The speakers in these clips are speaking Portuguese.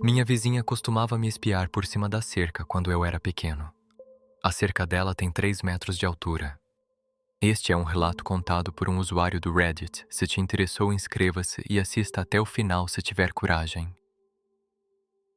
Minha vizinha costumava me espiar por cima da cerca quando eu era pequeno. A cerca dela tem 3 metros de altura. Este é um relato contado por um usuário do Reddit. Se te interessou, inscreva-se e assista até o final se tiver coragem.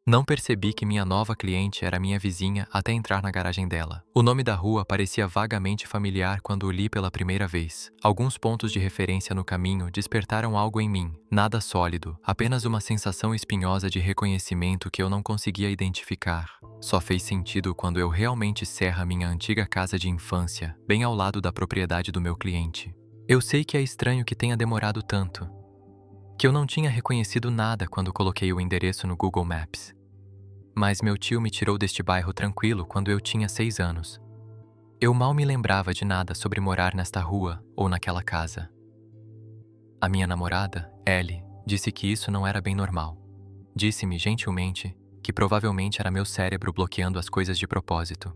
Não percebi que minha nova cliente era minha vizinha até entrar na garagem dela. O nome da rua parecia vagamente familiar quando o li pela primeira vez. Alguns pontos de referência no caminho despertaram algo em mim. Nada sólido, apenas uma sensação espinhosa de reconhecimento que eu não conseguia identificar. Só fez sentido quando eu realmente cerra minha antiga casa de infância, bem ao lado da propriedade do meu cliente. Eu sei que é estranho que tenha demorado tanto, que eu não tinha reconhecido nada quando coloquei o endereço no Google Maps. Mas meu tio me tirou deste bairro tranquilo quando eu tinha 6 anos. Eu mal me lembrava de nada sobre morar nesta rua ou naquela casa. A minha namorada, Ellie, disse que isso não era bem normal. Disse-me gentilmente que provavelmente era meu cérebro bloqueando as coisas de propósito.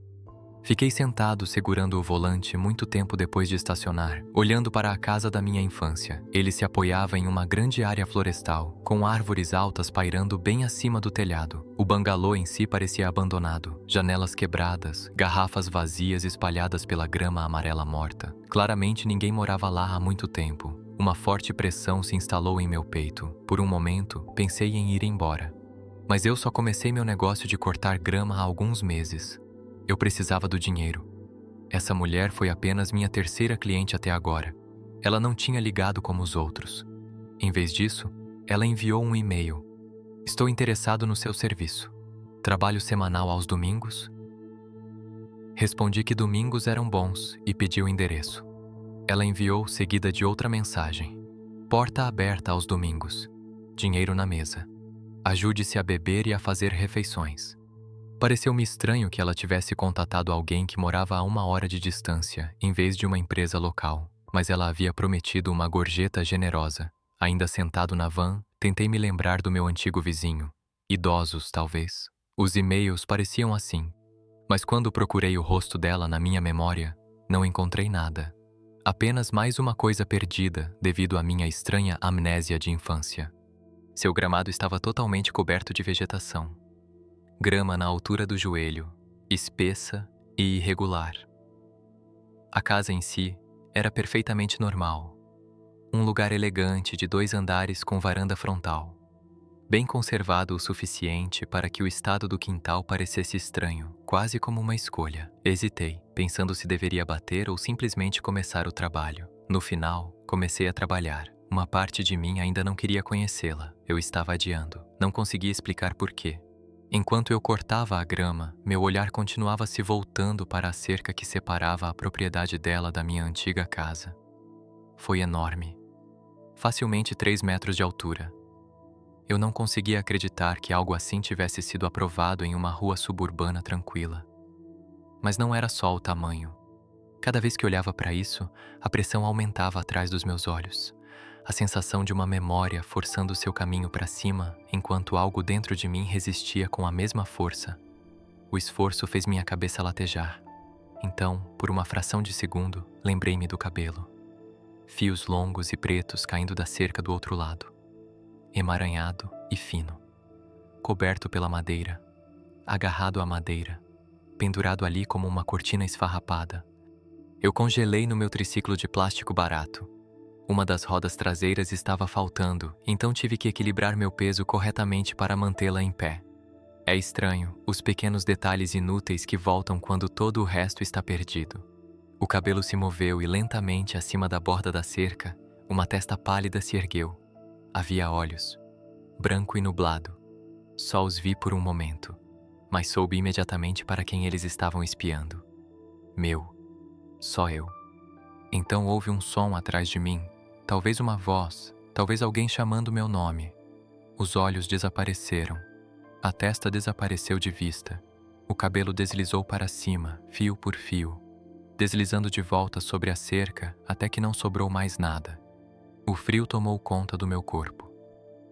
Fiquei sentado segurando o volante muito tempo depois de estacionar, olhando para a casa da minha infância. Ele se apoiava em uma grande área florestal, com árvores altas pairando bem acima do telhado. O bangalô em si parecia abandonado, janelas quebradas, garrafas vazias espalhadas pela grama amarela morta. Claramente ninguém morava lá há muito tempo. Uma forte pressão se instalou em meu peito. Por um momento, pensei em ir embora. Mas eu só comecei meu negócio de cortar grama há alguns meses. Eu precisava do dinheiro. Essa mulher foi apenas minha terceira cliente até agora. Ela não tinha ligado como os outros. Em vez disso, ela enviou um e-mail. Estou interessado no seu serviço. Trabalho semanal aos domingos? Respondi que domingos eram bons e pedi o endereço. Ela enviou seguida de outra mensagem. Porta aberta aos domingos. Dinheiro na mesa. Ajude-se a beber e a fazer refeições. Pareceu-me estranho que ela tivesse contatado alguém que morava a 1 hora de distância, em vez de uma empresa local, mas ela havia prometido uma gorjeta generosa. Ainda sentado na van, tentei me lembrar do meu antigo vizinho. Idosos, talvez. Os e-mails pareciam assim, mas quando procurei o rosto dela na minha memória, não encontrei nada. Apenas mais uma coisa perdida devido à minha estranha amnésia de infância. Seu gramado estava totalmente coberto de vegetação. Grama na altura do joelho, espessa e irregular. A casa em si era perfeitamente normal. Um lugar elegante de 2 andares com varanda frontal. Bem conservado o suficiente para que o estado do quintal parecesse estranho, quase como uma escolha. Hesitei, pensando se deveria bater ou simplesmente começar o trabalho. No final, comecei a trabalhar. Uma parte de mim ainda não queria conhecê-la. Eu estava adiando. Não conseguia explicar por quê. Enquanto eu cortava a grama, meu olhar continuava se voltando para a cerca que separava a propriedade dela da minha antiga casa. Foi enorme. Facilmente 3 metros de altura. Eu não conseguia acreditar que algo assim tivesse sido aprovado em uma rua suburbana tranquila. Mas não era só o tamanho. Cada vez que olhava para isso, a pressão aumentava atrás dos meus olhos. A sensação de uma memória forçando seu caminho para cima, enquanto algo dentro de mim resistia com a mesma força. O esforço fez minha cabeça latejar. Então, por uma fração de segundo, lembrei-me do cabelo. Fios longos e pretos caindo da cerca do outro lado. Emaranhado e fino. Coberto pela madeira. Agarrado à madeira. Pendurado ali como uma cortina esfarrapada. Eu congelei no meu triciclo de plástico barato. Uma das rodas traseiras estava faltando, então tive que equilibrar meu peso corretamente para mantê-la em pé. É estranho, os pequenos detalhes inúteis que voltam quando todo o resto está perdido. O cabelo se moveu e lentamente acima da borda da cerca, uma testa pálida se ergueu. Havia olhos, branco e nublado. Só os vi por um momento, mas soube imediatamente para quem eles estavam espiando. Meu, só eu. Então houve um som atrás de mim. Talvez uma voz, talvez alguém chamando meu nome. Os olhos desapareceram. A testa desapareceu de vista. O cabelo deslizou para cima, fio por fio, deslizando de volta sobre a cerca até que não sobrou mais nada. O frio tomou conta do meu corpo.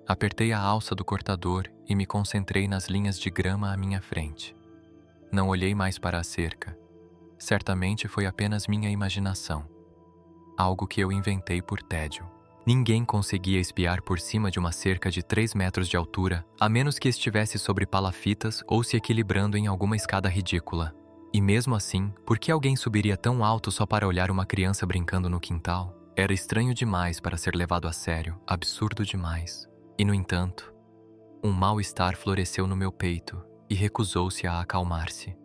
Apertei a alça do cortador e me concentrei nas linhas de grama à minha frente. Não olhei mais para a cerca. Certamente foi apenas minha imaginação. Algo que eu inventei por tédio. Ninguém conseguia espiar por cima de uma cerca de 3 metros de altura, a menos que estivesse sobre palafitas ou se equilibrando em alguma escada ridícula. E mesmo assim, por que alguém subiria tão alto só para olhar uma criança brincando no quintal? Era estranho demais para ser levado a sério, absurdo demais. E, no entanto, um mal-estar floresceu no meu peito e recusou-se a acalmar-se.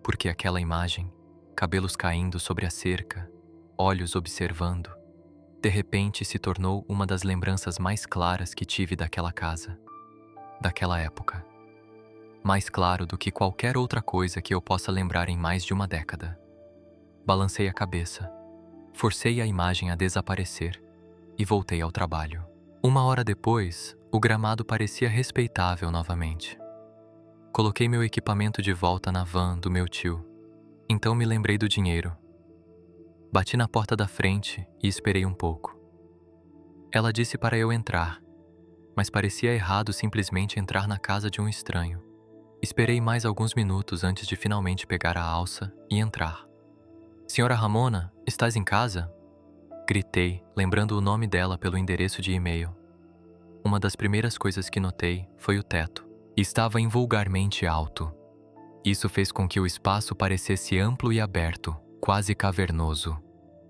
Porque aquela imagem, cabelos caindo sobre a cerca, olhos observando, de repente se tornou uma das lembranças mais claras que tive daquela casa, daquela época. Mais claro do que qualquer outra coisa que eu possa lembrar em mais de uma década. Balancei a cabeça, forcei a imagem a desaparecer e voltei ao trabalho. 1 hora depois, o gramado parecia respeitável novamente. Coloquei meu equipamento de volta na van do meu tio. Então me lembrei do dinheiro. Bati na porta da frente e esperei um pouco. Ela disse para eu entrar, mas parecia errado simplesmente entrar na casa de um estranho. Esperei mais alguns minutos antes de finalmente pegar a alça e entrar. Senhora Ramona, estás em casa? Gritei, lembrando o nome dela pelo endereço de e-mail. Uma das primeiras coisas que notei foi o teto. Estava invulgarmente alto. Isso fez com que o espaço parecesse amplo e aberto, quase cavernoso.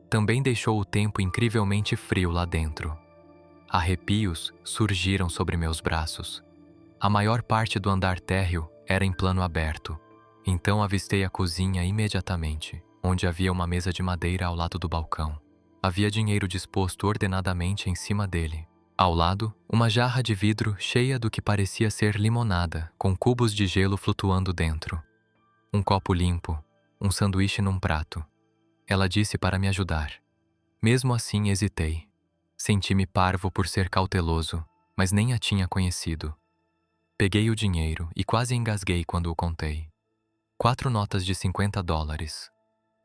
Também deixou o tempo incrivelmente frio lá dentro. Arrepios surgiram sobre meus braços. A maior parte do andar térreo era em plano aberto. Então avistei a cozinha imediatamente, onde havia uma mesa de madeira ao lado do balcão. Havia dinheiro disposto ordenadamente em cima dele. Ao lado, uma jarra de vidro cheia do que parecia ser limonada, com cubos de gelo flutuando dentro. Um copo limpo, um sanduíche num prato. Ela disse para me ajudar. Mesmo assim, hesitei. Senti-me parvo por ser cauteloso, mas nem a tinha conhecido. Peguei o dinheiro e quase engasguei quando o contei. 4 notas de $50.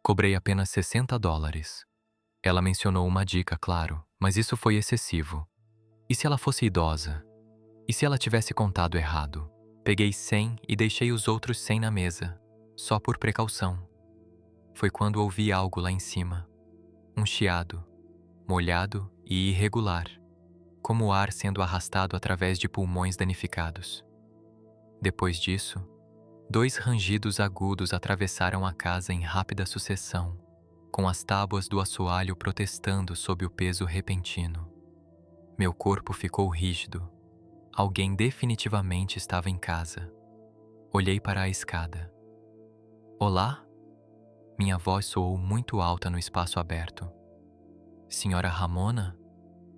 Cobrei apenas $60. Ela mencionou uma dica, claro, mas isso foi excessivo. E se ela fosse idosa? E se ela tivesse contado errado? Peguei 100 e deixei os outros 100 na mesa, só por precaução. Foi quando ouvi algo lá em cima. Um chiado, molhado e irregular, como o ar sendo arrastado através de pulmões danificados. Depois disso, 2 rangidos agudos atravessaram a casa em rápida sucessão, com as tábuas do assoalho protestando sob o peso repentino. Meu corpo ficou rígido. Alguém definitivamente estava em casa. Olhei para a escada. Olá? Minha voz soou muito alta no espaço aberto. Senhora Ramona?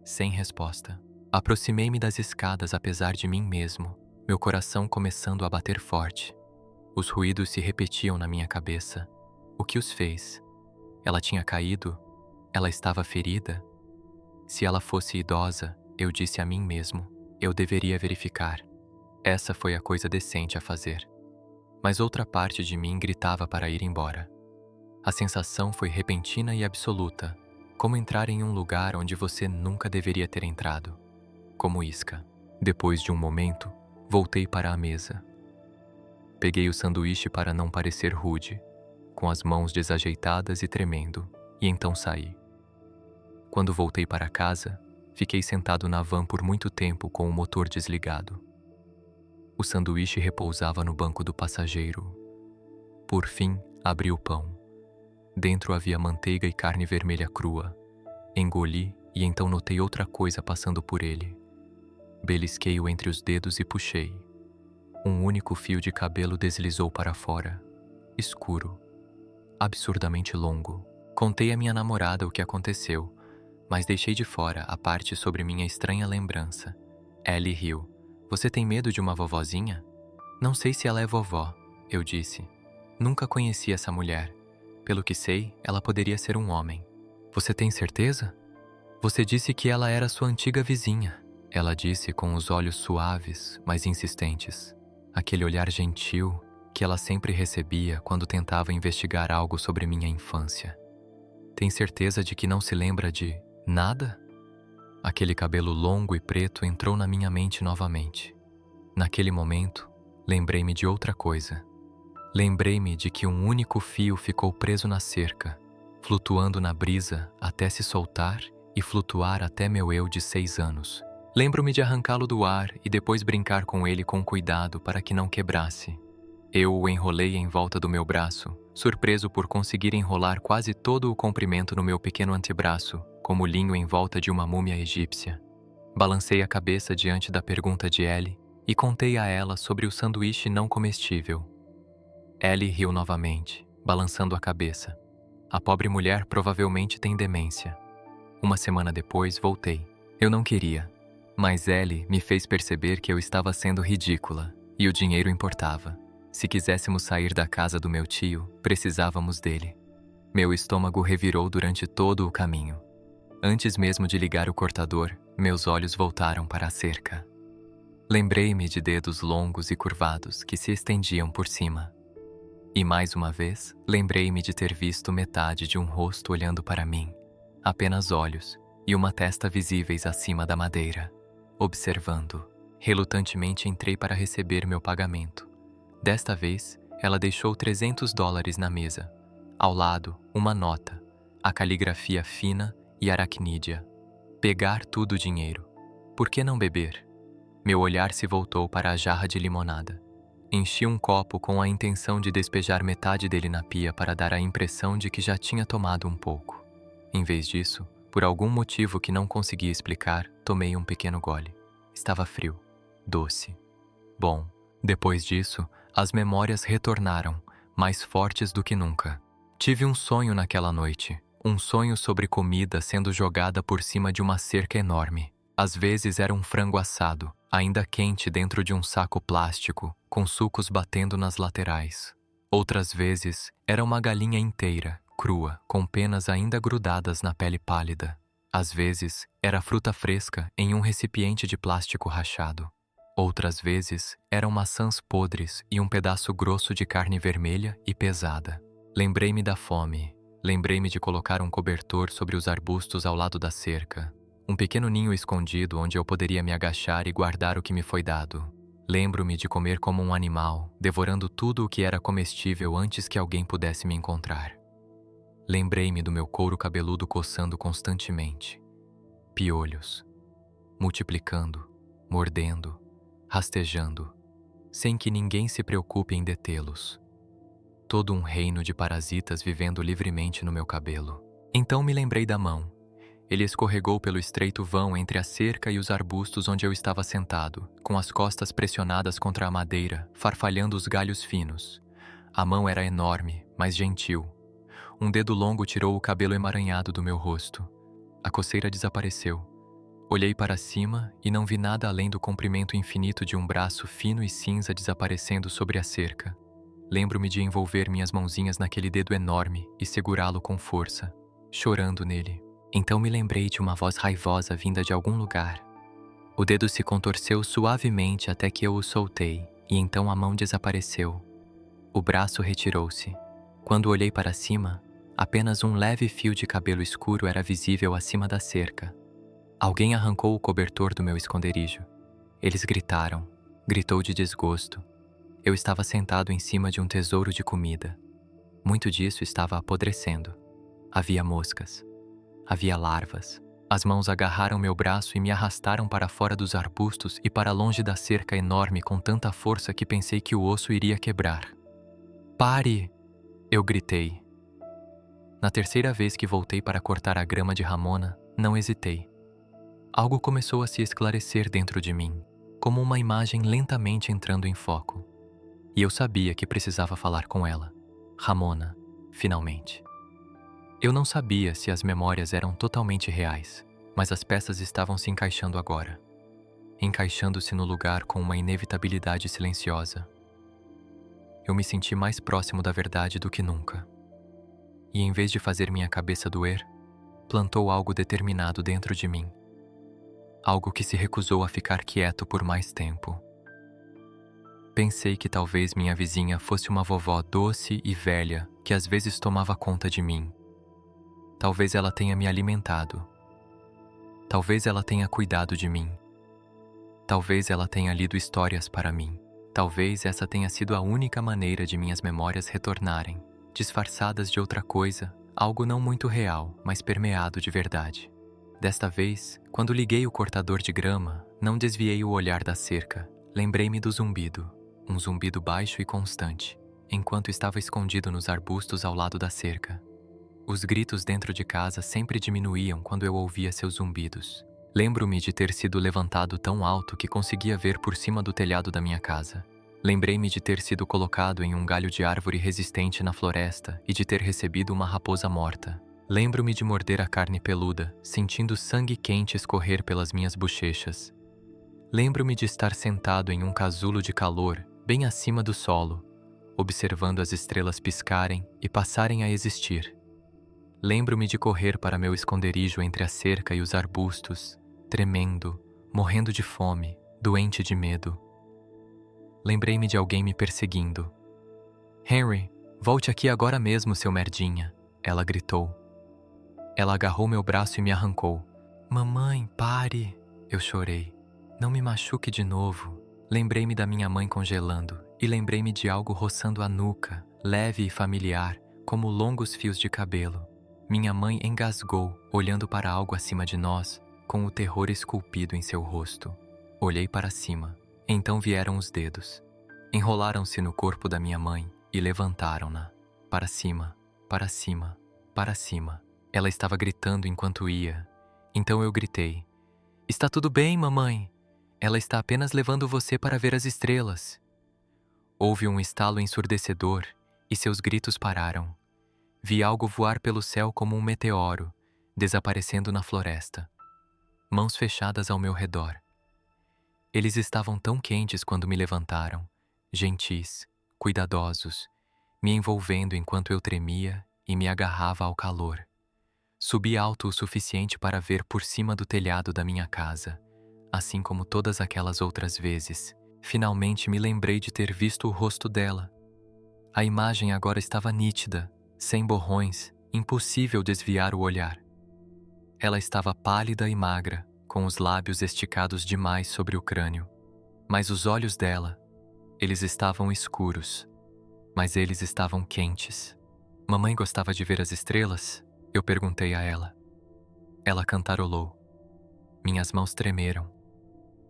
Sem resposta. Aproximei-me das escadas apesar de mim mesmo, meu coração começando a bater forte. Os ruídos se repetiam na minha cabeça. O que os fez? Ela tinha caído? Ela estava ferida? Se ela fosse idosa, eu disse a mim mesmo, eu deveria verificar. Essa foi a coisa decente a fazer. Mas outra parte de mim gritava para ir embora. A sensação foi repentina e absoluta, como entrar em um lugar onde você nunca deveria ter entrado. Como isca. Depois de um momento, voltei para a mesa. Peguei o sanduíche para não parecer rude, com as mãos desajeitadas e tremendo, e então saí. Quando voltei para casa, fiquei sentado na van por muito tempo com o motor desligado. O sanduíche repousava no banco do passageiro. Por fim, abri o pão. Dentro havia manteiga e carne vermelha crua. Engoli e então notei outra coisa passando por ele. Belisquei-o entre os dedos e puxei. Um único fio de cabelo deslizou para fora, escuro, absurdamente longo. Contei à minha namorada o que aconteceu, mas deixei de fora a parte sobre minha estranha lembrança. Ellie riu. Você tem medo de uma vovozinha? Não sei se ela é vovó, eu disse. Nunca conheci essa mulher. Pelo que sei, ela poderia ser um homem. Você tem certeza? Você disse que ela era sua antiga vizinha. Ela disse com os olhos suaves, mas insistentes. Aquele olhar gentil que ela sempre recebia quando tentava investigar algo sobre minha infância. Tem certeza de que não se lembra de nada? Aquele cabelo longo e preto entrou na minha mente novamente. Naquele momento, lembrei-me de outra coisa. Lembrei-me de que um único fio ficou preso na cerca, flutuando na brisa até se soltar e flutuar até meu eu de 6 anos. Lembro-me de arrancá-lo do ar e depois brincar com ele com cuidado para que não quebrasse. Eu o enrolei em volta do meu braço, surpreso por conseguir enrolar quase todo o comprimento no meu pequeno antebraço, como linho em volta de uma múmia egípcia. Balancei a cabeça diante da pergunta de Ellie e contei a ela sobre o sanduíche não comestível. Ellie riu novamente, balançando a cabeça. A pobre mulher provavelmente tem demência. Uma semana depois, voltei. Eu não queria, mas Ellie me fez perceber que eu estava sendo ridícula e o dinheiro importava. Se quiséssemos sair da casa do meu tio, precisávamos dele. Meu estômago revirou durante todo o caminho. Antes mesmo de ligar o cortador, meus olhos voltaram para a cerca. Lembrei-me de dedos longos e curvados que se estendiam por cima. E mais uma vez, lembrei-me de ter visto metade de um rosto olhando para mim, apenas olhos e uma testa visíveis acima da madeira. Observando, relutantemente entrei para receber meu pagamento. Desta vez, ela deixou $300 na mesa. Ao lado, uma nota, a caligrafia fina e aracnídea. Pegar tudo o dinheiro. Por que não beber? Meu olhar se voltou para a jarra de limonada. Enchi um copo com a intenção de despejar metade dele na pia para dar a impressão de que já tinha tomado um pouco. Em vez disso, por algum motivo que não conseguia explicar, tomei um pequeno gole. Estava frio, doce, bom. Depois disso, as memórias retornaram, mais fortes do que nunca. Tive um sonho naquela noite, um sonho sobre comida sendo jogada por cima de uma cerca enorme. Às vezes era um frango assado, ainda quente dentro de um saco plástico, com sucos batendo nas laterais. Outras vezes era uma galinha inteira, crua, com penas ainda grudadas na pele pálida. Às vezes era fruta fresca em um recipiente de plástico rachado. Outras vezes eram maçãs podres e um pedaço grosso de carne vermelha e pesada. Lembrei-me da fome. Lembrei-me de colocar um cobertor sobre os arbustos ao lado da cerca. Um pequeno ninho escondido onde eu poderia me agachar e guardar o que me foi dado. Lembro-me de comer como um animal, devorando tudo o que era comestível antes que alguém pudesse me encontrar. Lembrei-me do meu couro cabeludo coçando constantemente. Piolhos. Multiplicando, mordendo, rastejando, sem que ninguém se preocupe em detê-los. Todo um reino de parasitas vivendo livremente no meu cabelo. Então me lembrei da mão. Ele escorregou pelo estreito vão entre a cerca e os arbustos onde eu estava sentado, com as costas pressionadas contra a madeira, farfalhando os galhos finos. A mão era enorme, mas gentil. Um dedo longo tirou o cabelo emaranhado do meu rosto. A coceira desapareceu. Olhei para cima e não vi nada além do comprimento infinito de um braço fino e cinza desaparecendo sobre a cerca. Lembro-me de envolver minhas mãozinhas naquele dedo enorme e segurá-lo com força, chorando nele. Então me lembrei de uma voz raivosa vinda de algum lugar. O dedo se contorceu suavemente até que eu o soltei, e então a mão desapareceu. O braço retirou-se. Quando olhei para cima, apenas um leve fio de cabelo escuro era visível acima da cerca. Alguém arrancou o cobertor do meu esconderijo. Eles gritaram. Gritou de desgosto. Eu estava sentado em cima de um tesouro de comida. Muito disso estava apodrecendo. Havia moscas. Havia larvas. As mãos agarraram meu braço e me arrastaram para fora dos arbustos e para longe da cerca enorme com tanta força que pensei que o osso iria quebrar. "Pare!" Eu gritei. Na terceira vez que voltei para cortar a grama de Ramona, não hesitei. Algo começou a se esclarecer dentro de mim, como uma imagem lentamente entrando em foco. E eu sabia que precisava falar com ela. Ramona, finalmente. Eu não sabia se as memórias eram totalmente reais, mas as peças estavam se encaixando agora. Encaixando-se no lugar com uma inevitabilidade silenciosa. Eu me senti mais próximo da verdade do que nunca. E em vez de fazer minha cabeça doer, plantou algo determinado dentro de mim. Algo que se recusou a ficar quieto por mais tempo. Pensei que talvez minha vizinha fosse uma vovó doce e velha que às vezes tomava conta de mim. Talvez ela tenha me alimentado. Talvez ela tenha cuidado de mim. Talvez ela tenha lido histórias para mim. Talvez essa tenha sido a única maneira de minhas memórias retornarem, disfarçadas de outra coisa, algo não muito real, mas permeado de verdade. Desta vez, quando liguei o cortador de grama, não desviei o olhar da cerca. Lembrei-me do zumbido, um zumbido baixo e constante, enquanto estava escondido nos arbustos ao lado da cerca. Os gritos dentro de casa sempre diminuíam quando eu ouvia seus zumbidos. Lembro-me de ter sido levantado tão alto que conseguia ver por cima do telhado da minha casa. Lembrei-me de ter sido colocado em um galho de árvore resistente na floresta e de ter recebido uma raposa morta. Lembro-me de morder a carne peluda, sentindo sangue quente escorrer pelas minhas bochechas. Lembro-me de estar sentado em um casulo de calor, bem acima do solo, observando as estrelas piscarem e passarem a existir. Lembro-me de correr para meu esconderijo entre a cerca e os arbustos, tremendo, morrendo de fome, doente de medo. Lembrei-me de alguém me perseguindo. "Henry, volte aqui agora mesmo, seu merdinha", ela gritou. Ela agarrou meu braço e me arrancou. "Mamãe, pare!" Eu chorei. "Não me machuque de novo." Lembrei-me da minha mãe congelando e lembrei-me de algo roçando a nuca, leve e familiar, como longos fios de cabelo. Minha mãe engasgou, olhando para algo acima de nós, com o terror esculpido em seu rosto. Olhei para cima. Então vieram os dedos. Enrolaram-se no corpo da minha mãe e levantaram-na. Para cima, para cima, para cima. Ela estava gritando enquanto ia. Então eu gritei: "Está tudo bem, mamãe. Ela está apenas levando você para ver as estrelas." Houve um estalo ensurdecedor e seus gritos pararam. Vi algo voar pelo céu como um meteoro, desaparecendo na floresta. Mãos fechadas ao meu redor. Eles estavam tão quentes quando me levantaram, gentis, cuidadosos, me envolvendo enquanto eu tremia e me agarrava ao calor. Subi alto o suficiente para ver por cima do telhado da minha casa, assim como todas aquelas outras vezes. Finalmente me lembrei de ter visto o rosto dela. A imagem agora estava nítida, sem borrões, impossível desviar o olhar. Ela estava pálida e magra, com os lábios esticados demais sobre o crânio. Mas os olhos dela, eles estavam escuros, mas eles estavam quentes. "Mamãe gostava de ver as estrelas?" Eu perguntei a ela. Ela cantarolou. Minhas mãos tremeram.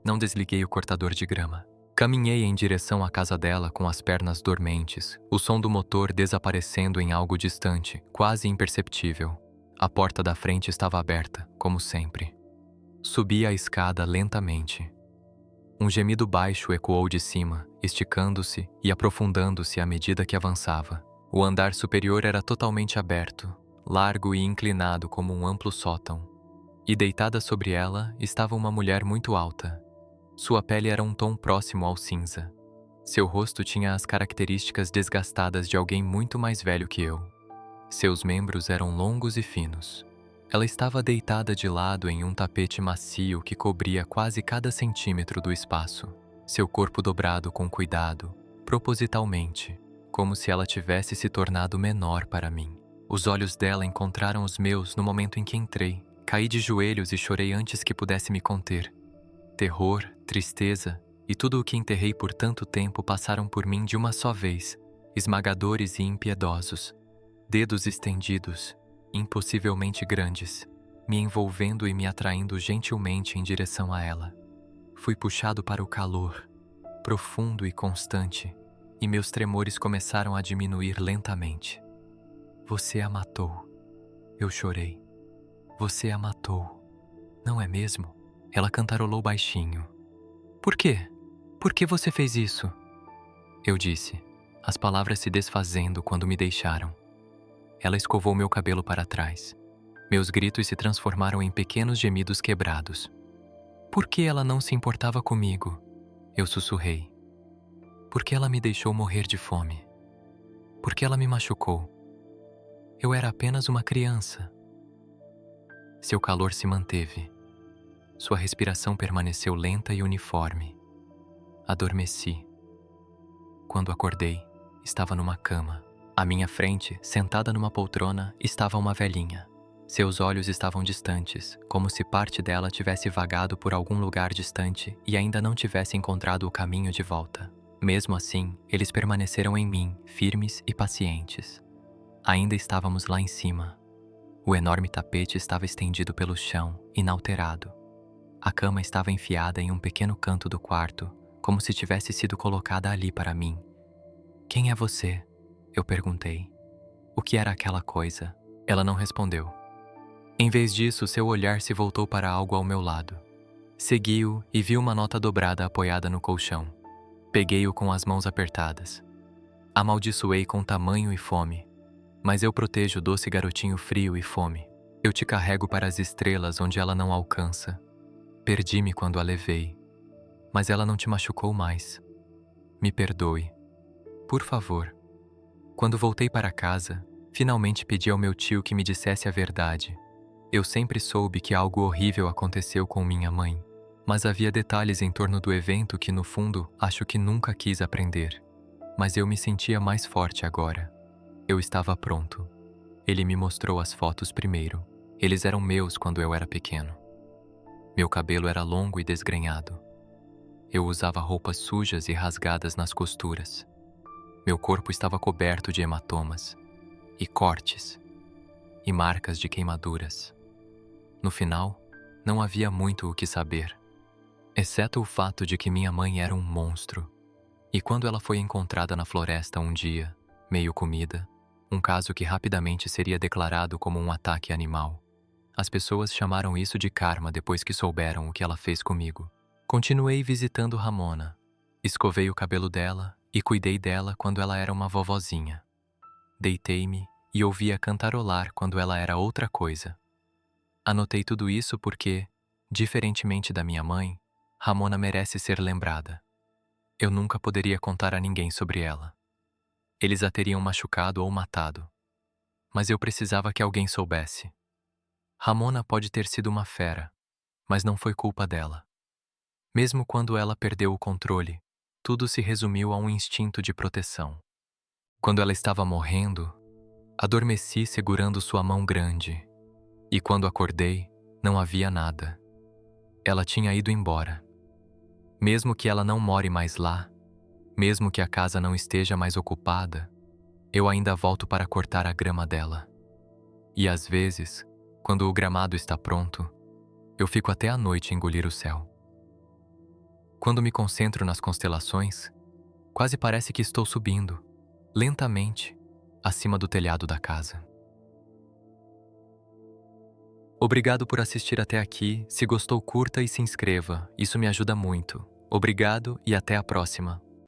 Não desliguei o cortador de grama. Caminhei em direção à casa dela com as pernas dormentes, o som do motor desaparecendo em algo distante, quase imperceptível. A porta da frente estava aberta, como sempre. Subi a escada lentamente. Um gemido baixo ecoou de cima, esticando-se e aprofundando-se à medida que avançava. O andar superior era totalmente aberto, largo e inclinado como um amplo sótão. E deitada sobre ela estava uma mulher muito alta. Sua pele era um tom próximo ao cinza. Seu rosto tinha as características desgastadas de alguém muito mais velho que eu. Seus membros eram longos e finos. Ela estava deitada de lado em um tapete macio que cobria quase cada centímetro do espaço. Seu corpo dobrado com cuidado, propositalmente, como se ela tivesse se tornado menor para mim. Os olhos dela encontraram os meus no momento em que entrei. Caí de joelhos e chorei antes que pudesse me conter. Terror, tristeza e tudo o que enterrei por tanto tempo passaram por mim de uma só vez, esmagadores e impiedosos. Dedos estendidos, impossivelmente grandes, me envolvendo e me atraindo gentilmente em direção a ela. Fui puxado para o calor, profundo e constante, e meus tremores começaram a diminuir lentamente. "Você a matou." Eu chorei. "Você a matou, não é mesmo?" Ela cantarolou baixinho. "Por quê? Por que você fez isso?" Eu disse, as palavras se desfazendo quando me deixaram. Ela escovou meu cabelo para trás. Meus gritos se transformaram em pequenos gemidos quebrados. "Por que ela não se importava comigo?" Eu sussurrei. "Por que ela me deixou morrer de fome? Por que ela me machucou? Eu era apenas uma criança." Seu calor se manteve. Sua respiração permaneceu lenta e uniforme. Adormeci. Quando acordei, estava numa cama. À minha frente, sentada numa poltrona, estava uma velhinha. Seus olhos estavam distantes, como se parte dela tivesse vagado por algum lugar distante e ainda não tivesse encontrado o caminho de volta. Mesmo assim, eles permaneceram em mim, firmes e pacientes. Ainda estávamos lá em cima. O enorme tapete estava estendido pelo chão, inalterado. A cama estava enfiada em um pequeno canto do quarto, como se tivesse sido colocada ali para mim. "Quem é você?" eu perguntei. "O que era aquela coisa?" Ela não respondeu. Em vez disso, seu olhar se voltou para algo ao meu lado. Segui-o e vi uma nota dobrada apoiada no colchão. Peguei-o com as mãos apertadas. Amaldiçoei com tamanho e fome. Mas eu protejo o doce garotinho frio e fome. Eu te carrego para as estrelas onde ela não alcança. Perdi-me quando a levei, mas ela não te machucou mais. Me perdoe. Por favor. Quando voltei para casa, finalmente pedi ao meu tio que me dissesse a verdade. Eu sempre soube que algo horrível aconteceu com minha mãe, mas havia detalhes em torno do evento que, no fundo, acho que nunca quis aprender. Mas eu me sentia mais forte agora. Eu estava pronto. Ele me mostrou as fotos primeiro. Eles eram meus quando eu era pequeno. Meu cabelo era longo e desgrenhado. Eu usava roupas sujas e rasgadas nas costuras. Meu corpo estava coberto de hematomas, e cortes, e marcas de queimaduras. No final, não havia muito o que saber, exceto o fato de que minha mãe era um monstro. E quando ela foi encontrada na floresta um dia, meio comida, um caso que rapidamente seria declarado como um ataque animal, as pessoas chamaram isso de karma depois que souberam o que ela fez comigo. Continuei visitando Ramona. Escovei o cabelo dela e cuidei dela quando ela era uma vovozinha. Deitei-me e ouvia cantarolar quando ela era outra coisa. Anotei tudo isso porque, diferentemente da minha mãe, Ramona merece ser lembrada. Eu nunca poderia contar a ninguém sobre ela. Eles a teriam machucado ou matado. Mas eu precisava que alguém soubesse. Ramona pode ter sido uma fera, mas não foi culpa dela. Mesmo quando ela perdeu o controle, tudo se resumiu a um instinto de proteção. Quando ela estava morrendo, adormeci segurando sua mão grande. E quando acordei, não havia nada. Ela tinha ido embora. Mesmo que ela não more mais lá, mesmo que a casa não esteja mais ocupada, eu ainda volto para cortar a grama dela. E às vezes, quando o gramado está pronto, eu fico até a noite a engolir o céu. Quando me concentro nas constelações, quase parece que estou subindo, lentamente, acima do telhado da casa. Obrigado por assistir até aqui. Se gostou, curta e se inscreva. Isso me ajuda muito. Obrigado e até a próxima.